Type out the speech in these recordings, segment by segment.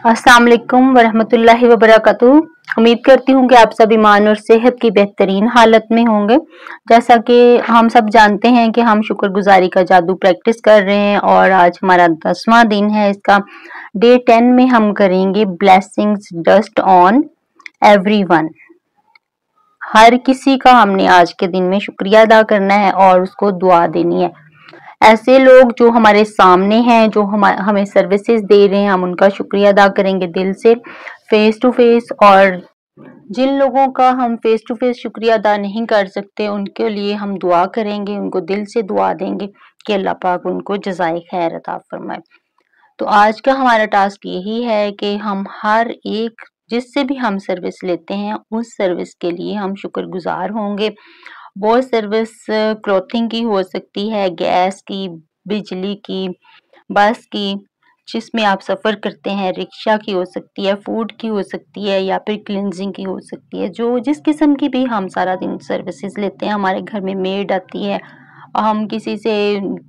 अस्सलाम वालेकुम वरहमतुल्लाहि वबरकातुहू। उम्मीद करती हूँ कि आप सब ईमान और सेहत की बेहतरीन हालत में होंगे। जैसा कि हम सब जानते हैं कि हम शुक्रगुजारी का जादू प्रैक्टिस कर रहे हैं और आज हमारा 10वां दिन है इसका। डे 10 में हम करेंगे ब्लेसिंग्स डस्ट ऑन एवरीवन। हर किसी का हमने आज के दिन में शुक्रिया अदा करना है और उसको दुआ देनी है। ऐसे लोग जो हमारे सामने हैं, जो हमें सर्विसेज दे रहे हैं, हम उनका शुक्रिया अदा करेंगे दिल से, फेस टू फेस। और जिन लोगों का हम फेस टू फेस शुक्रिया अदा नहीं कर सकते, उनके लिए हम दुआ करेंगे, उनको दिल से दुआ देंगे कि अल्लाह पाक उनको जज़ाए खैर अता फरमाए। तो आज का हमारा टास्क यही है कि हम हर एक जिससे भी हम सर्विस लेते हैं, उस सर्विस के लिए हम शुक्रगुजार होंगे। वो सर्विस क्लॉथिंग की हो सकती है, गैस की, बिजली की, बस की, जिसमें आप सफ़र करते हैं, रिक्शा की हो सकती है, फूड की हो सकती है या फिर क्लींजिंग की हो सकती है। जो जिस किस्म की भी हम सारा दिन सर्विसेज लेते हैं, हमारे घर में मेड आती है, हम किसी से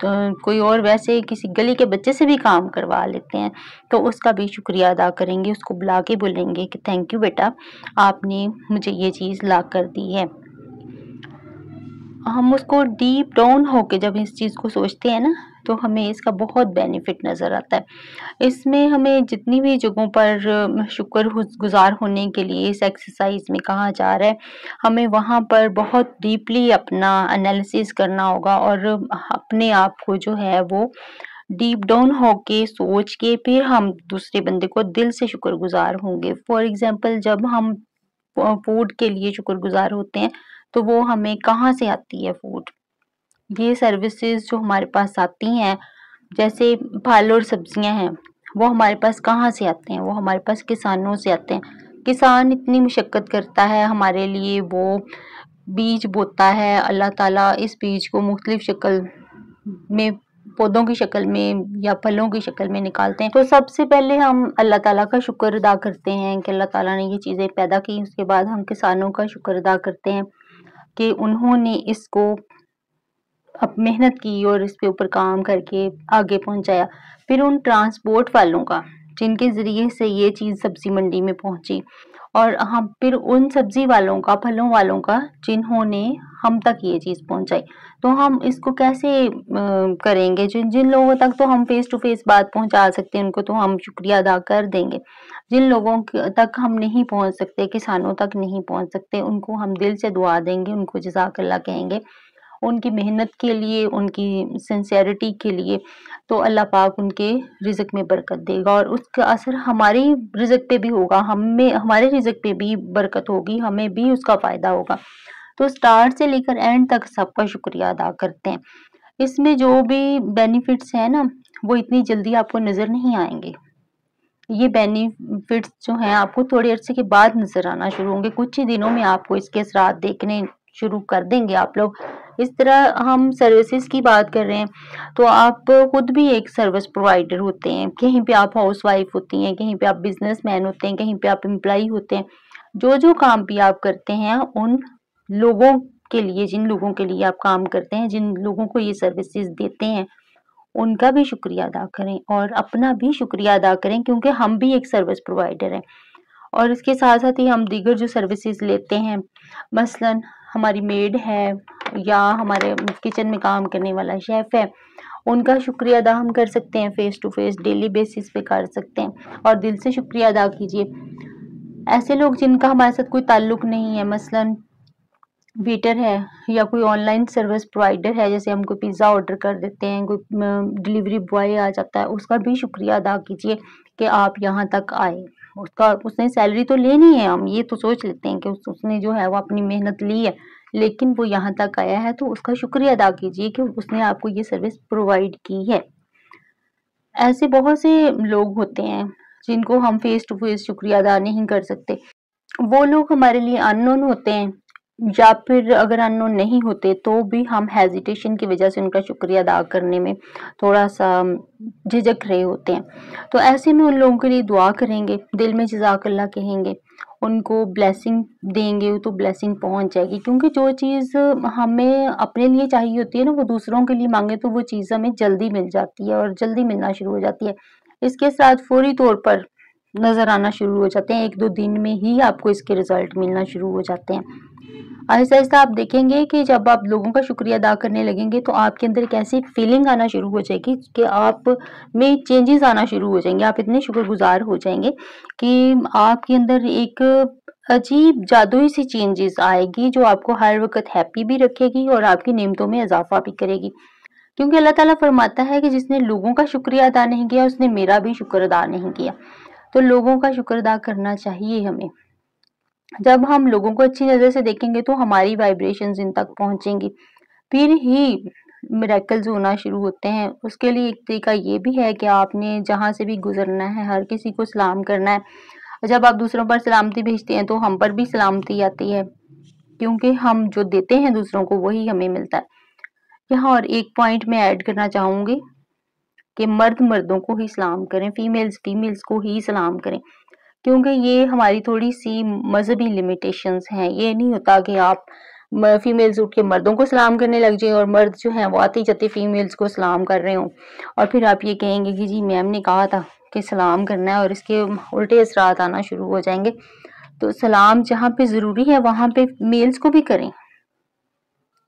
कोई और वैसे किसी गली के बच्चे से भी काम करवा लेते हैं, तो उसका भी शुक्रिया अदा करेंगे, उसको बुला के बोलेंगे कि थैंक यू बेटा, आपने मुझे ये चीज़ ला कर दी है। हम उसको डीप डाउन होके जब इस चीज़ को सोचते हैं ना, तो हमें इसका बहुत बेनिफिट नज़र आता है। इसमें हमें जितनी भी जगहों पर शुक्रगुज़ार होने के लिए इस एक्सरसाइज में कहा जा रहा है, हमें वहाँ पर बहुत डीपली अपना एनालिसिस करना होगा और अपने आप को जो है वो डीप डाउन होके सोच के फिर हम दूसरे बंदे को दिल से शुक्रगुज़ार होंगे। फॉर एग्ज़ाम्पल जब हम फूड के लिए शुक्रगुज़ार होते हैं, तो वो हमें कहाँ से आती है फूड? ये सर्विसेज़ जो हमारे पास आती हैं, जैसे फल और सब्जियाँ हैं, वो हमारे पास कहाँ से आते हैं? वो हमारे पास किसानों से आते हैं। किसान इतनी मशक्कत करता है हमारे लिए, वो बीज बोता है, अल्लाह ताला इस बीज को मुख्तलिफ शक्ल में, पौधों की शक्ल में या फलों की शक्ल में निकालते हैं। तो सबसे पहले हम अल्लाह ताला का शुक्र अदा करते हैं कि अल्लाह ताला ने ये चीज़ें पैदा की। उसके बाद हम किसानों का शुक्र अदा करते हैं कि उन्होंने इसको अब मेहनत की और इसके ऊपर काम करके आगे पहुंचाया। फिर उन ट्रांसपोर्ट वालों का, जिनके ज़रिए से ये चीज़ सब्ज़ी मंडी में पहुंची, और हम फिर उन सब्ज़ी वालों का, फलों वालों का, जिन्होंने हम तक ये चीज़ पहुंचाई। तो हम इसको कैसे करेंगे? जिन जिन लोगों तक तो हम फेस टू फेस बात पहुंचा सकते हैं, उनको तो हम शुक्रिया अदा कर देंगे। जिन लोगों तक हम नहीं पहुंच सकते, किसानों तक नहीं पहुंच सकते, उनको हम दिल से दुआ देंगे, उनको जज़ाकल्लाह कहेंगे, उनकी मेहनत के लिए, उनकी सिंसेरिटी के लिए। तो अल्लाह पाक उनके रिज़्क में बरकत देगा और उसका असर हमारी रिज़्क पे भी होगा, हमें हमारे रिज़्क पे भी बरकत होगी, हमें भी उसका फ़ायदा होगा। तो स्टार्ट से लेकर एंड तक सबका शुक्रिया अदा करते हैं। इसमें जो भी बेनिफिट्स हैं ना, वो इतनी जल्दी आपको नज़र नहीं आएँगे। ये बेनिफिट्स जो हैं आपको थोड़े अरसे के बाद नज़र आना शुरू होंगे, कुछ ही दिनों में आपको इसके असरात देखने शुरू कर देंगे आप लोग। इस तरह हम सर्विसेज़ की बात कर रहे हैं, तो आप खुद भी एक सर्विस प्रोवाइडर होते हैं। कहीं पे आप हाउसवाइफ़ होती हैं, कहीं पे आप बिज़नेसमैन होते हैं, कहीं पे आप एम्प्लॉयी होते हैं। जो-जो काम भी आप करते हैं, उन लोगों के लिए, जिन लोगों के लिए आप काम करते हैं, जिन लोगों को ये सर्विसेज़ देते हैं, उनका भी शुक्रिया अदा करें और अपना भी शुक्रिया अदा करें, क्योंकि हम भी एक सर्विस प्रोवाइडर हैं। और इसके साथ-साथ ही हम दीगर जो सर्विसेज़ लेते हैं, मसलन हमारी मेड है या हमारे किचन में काम करने वाला शेफ़ है, उनका शुक्रिया अदा हम कर सकते हैं, face to face daily basis पे कर सकते हैं और दिल से शुक्रिया अदा कीजिए। ऐसे लोग जिनका हमारे साथ कोई ताल्लुक नहीं है, मसलन वेटर है या कोई ऑनलाइन सर्विस प्रोवाइडर है, जैसे हम कोई पिज़्ज़ा ऑर्डर कर देते हैं, कोई डिलीवरी बॉय आ जाता है, उसका भी शुक्रिया अदा कीजिए कि आप यहाँ तक आए। उसने सैलरी तो लेनी है, हम ये तो सोच लेते हैं कि उसने जो है वो अपनी मेहनत ली है, लेकिन वो यहाँ तक आया है, तो उसका शुक्रिया अदा कीजिए कि उसने आपको ये सर्विस प्रोवाइड की है। ऐसे बहुत से लोग होते हैं जिनको हम फेस टू फेस शुक्रिया अदा नहीं कर सकते। वो लोग हमारे लिए अननोन होते हैं, या फिर अगर अननोन नहीं होते तो भी हम हेजिटेशन की वजह से उनका शुक्रिया अदा करने में थोड़ा-सा झिझक रहे होते हैं। तो ऐसे में उन लोगों के लिए दुआ करेंगे, दिल में जज़ाकल्लाह कहेंगे, उनको ब्लेसिंग देंगे तो ब्लेसिंग पहुँच जाएगी, क्योंकि जो चीज़ हमें अपने लिए चाहिए होती है ना, वो दूसरों के लिए माँगे तो वो चीज़ हमें जल्दी मिल जाती है और जल्दी मिलना शुरू हो जाती है। इसके साथ फौरी तौर पर नज़र आना शुरू हो जाते हैं। 1-2 दिन में ही आपको इसके रिज़ल्ट मिलना शुरू हो जाते हैं। आहिस्ता-आहिस्ता आप देखेंगे कि जब आप लोगों का शुक्रिया अदा करने लगेंगे तो आपके अंदर एक ऐसी फीलिंग आना शुरू हो जाएगी कि आप में चेंजेस आना शुरू हो जाएँगे। आप इतने शुक्रगुज़ार हो जाएँगे कि आपके अंदर एक अजीब जादुई सी चेंजेस आएगी जो आपको हर वक़्त हैप्पी भी रखेगी और आपकी नेमतों में इज़ाफ़ा भी करेगी। क्योंकि अल्लाह ताला फरमाता है कि जिसने लोगों का शुक्रिया अदा नहीं किया उसने मेरा भी शुक्र अदा नहीं किया। तो लोगों का शुक्र अदा करना चाहिए हमें। जब हम लोगों को अच्छी नज़र से देखेंगे तो हमारी वाइब्रेशंस इन तक पहुँचेंगी, फिर ही मिरेकल्स होना शुरू होते हैं। उसके लिए एक तरीका ये भी है कि आपने जहाँ से भी गुज़रना है, हर किसी को सलाम करना है। जब आप दूसरों पर सलामती भेजते हैं तो हम पर भी सलामती आती है, क्योंकि हम जो देते हैं दूसरों को वही हमें मिलता है। यहाँ और एक पॉइंट मैं ऐड करना चाहूँगी कि मर्द मर्दों को ही सलाम करें, फीमेल्स फीमेल्स को ही सलाम करें। क्योंकि ये हमारी थोड़ी-सी मज़हबी लिमिटेशंस हैं। ये नहीं होता कि आप फीमेल्स उठ के मर्दों को सलाम करने लग जाएँ और मर्द जो हैं वो आते-जाते फीमेल्स को सलाम कर रहे हों। और फिर आप ये कहेंगे कि जी मैम ने कहा था कि सलाम करना है और इसके उल्टे असरात आना शुरू हो जाएँगे। तो सलाम जहाँ पे ज़रूरी है वहाँ पे मेल्स को भी करें,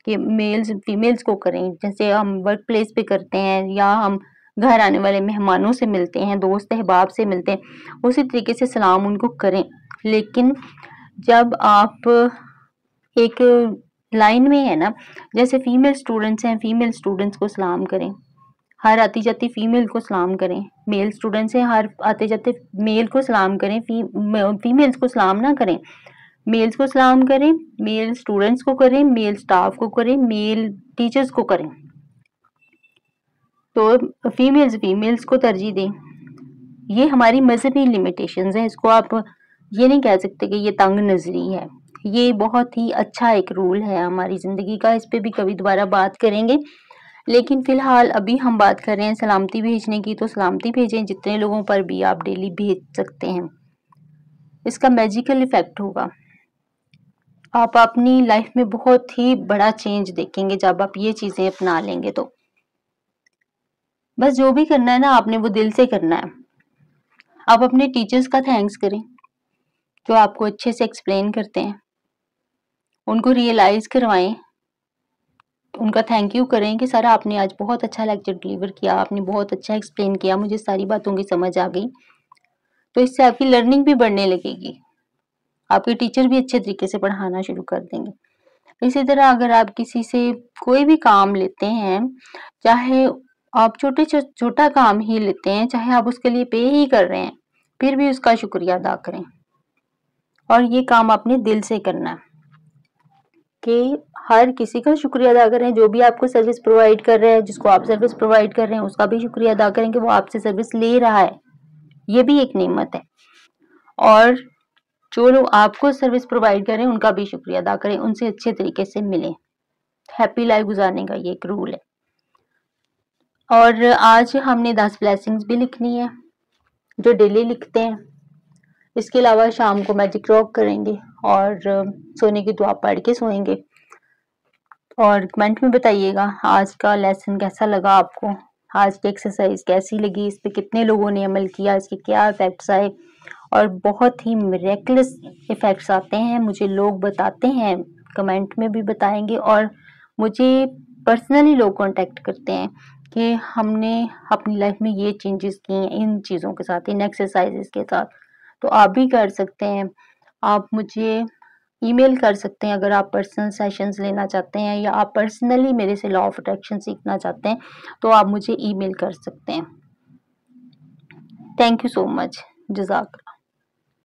कि मेल्स फीमेल्स को करें। जैसे हम वर्क प्लेस पे करते हैं या हम घर आने वाले मेहमानों से मिलते हैं, दोस्त अहबाब से मिलते हैं, उसी तरीके से सलाम उनको करें। लेकिन जब आप एक लाइन में है ना, जैसे फीमेल स्टूडेंट्स हैं, फीमेल स्टूडेंट्स को सलाम करें। हर आती-जाती फीमेल को सलाम करें। मेल स्टूडेंट्स हैं, हर आते-जाते मेल को सलाम करें, फीमेल्स को सलाम ना करें। मेल्स को सलाम करें, मेल स्टूडेंट्स को करें, मेल स्टाफ को करें, मेल टीचर्स को करें। तो फीमेल्स फीमेल्स को तरजीह दें। ये हमारी मज़हबी लिमिटेशंस हैं, इसको आप ये नहीं कह सकते कि ये तंग नज़री है। ये बहुत ही अच्छा एक रूल है हमारी ज़िंदगी का, इस पे भी कभी दोबारा बात करेंगे। लेकिन फ़िलहाल अभी हम बात कर रहे हैं सलामती भेजने की, तो सलामती भेजें जितने लोगों पर भी आप डेली भेज सकते हैं। इसका मैजिकल इफ़ेक्ट होगा। आप अपनी लाइफ में बहुत ही बड़ा चेंज देखेंगे जब आप ये चीज़ें अपना लेंगे तो। बस जो भी करना है ना आपने वो दिल से करना है। आप अपने टीचर्स का थैंक्स करें, जो आपको अच्छे से एक्सप्लेन करते हैं। उनको रियलाइज़ करवाएँ, उनका थैंक यू करें कि सर आपने आज बहुत अच्छा लेक्चर डिलीवर किया, आपने बहुत अच्छा एक्सप्लेन किया, मुझे सारी बातों की समझ आ गई। तो इससे आपकी लर्निंग भी बढ़ने लगेगी। आपके टीचर भी अच्छे तरीके से पढ़ाना शुरू कर देंगे। इसी तरह अगर आप किसी से कोई भी काम लेते हैं, चाहे आप छोटा काम ही लेते हैं, चाहे आप उसके लिए पे ही कर रहे हैं, फिर भी उसका शुक्रिया अदा करें। और ये काम आपने दिल से करना है कि हर किसी का शुक्रिया अदा करें, जो भी आपको सर्विस प्रोवाइड कर रहा है, जिसको आप सर्विस प्रोवाइड कर रहे हैं, उसका भी शुक्रिया अदा करें कि वो आपसे सर्विस ले रहा है। ये भी एक नेमत है। और जो लोग आपको सर्विस प्रोवाइड कर रहे हैं, उनका भी शुक्रिया अदा करें, उनसे अच्छे तरीके से मिलें। हैप्पी लाइफ गुजारने का ये एक रूल है। और आज हमने 10 ब्लेसिंग्स भी लिखनी है, जो डेली लिखते हैं। इसके अलावा शाम को मैजिक रॉक करेंगे और सोने की दुआ पढ़ के सोएंगे। और कमेंट में बताइएगा आज का लेसन कैसा लगा आपको, आज की एक्सरसाइज कैसी लगी, इस पे कितने लोगों ने अमल किया, इसके क्या इफेक्ट्स आए। और बहुत ही मिरेकलस इफेक्ट्स आते हैं, मुझे लोग बताते हैं, कमेंट में भी बताएंगे और मुझे पर्सनली लोग कांटेक्ट करते हैं कि हमने अपनी लाइफ में ये चेंजेस किए हैं इन चीज़ों के साथ, इन एक्सरसाइजेस के साथ। तो आप भी कर सकते हैं। आप मुझे ईमेल कर सकते हैं अगर आप पर्सनल सेशंस लेना चाहते हैं या आप पर्सनली मेरे से लॉ ऑफ अट्रैक्शन सीखना चाहते हैं, तो आप मुझे ईमेल कर सकते हैं। Thank you so much. जज़ाक